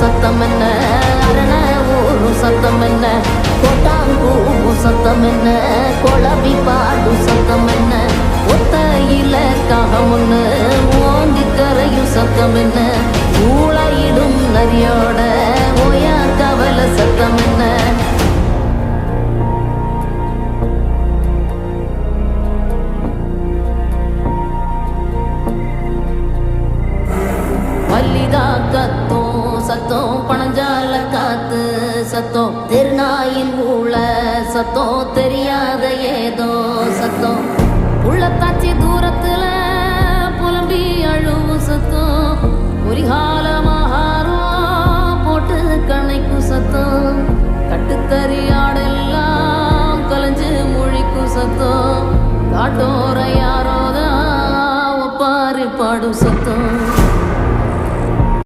சத்தம் என்ன, அரண ஊரும் சத்தம் என்ன, கொட்டாங்கூவும் சத்தம் என்ன, குழவி பாடும் சத்தம் என்ன, ஒத்தையில காகமுன்னு ஓங்கி கரையும் சத்தம் என்ன, ஊழையிடும் நரியோட ஓயா கவலை சத்தம் என்ன. மல்லிகா கத்தும் சத்தம், பணஞ்சால காத்து சத்தம், திருநாயின் ஊழ சத்தம், தெரியாத ஏதோ சத்தம், உள்ளத்தாச்சி தூரத்துல புலம்பி அழுவும் சத்தம், ஒரிகாலமாகாரம் போட்டு கண்ணைக்கும் சத்தம், கட்டுத்தறியாடெல்லாம் கலைஞ்சு முழிக்கும் சத்தம், காட்டோர யாரோதான் ஒப்பாரி பாடும் சத்தம்.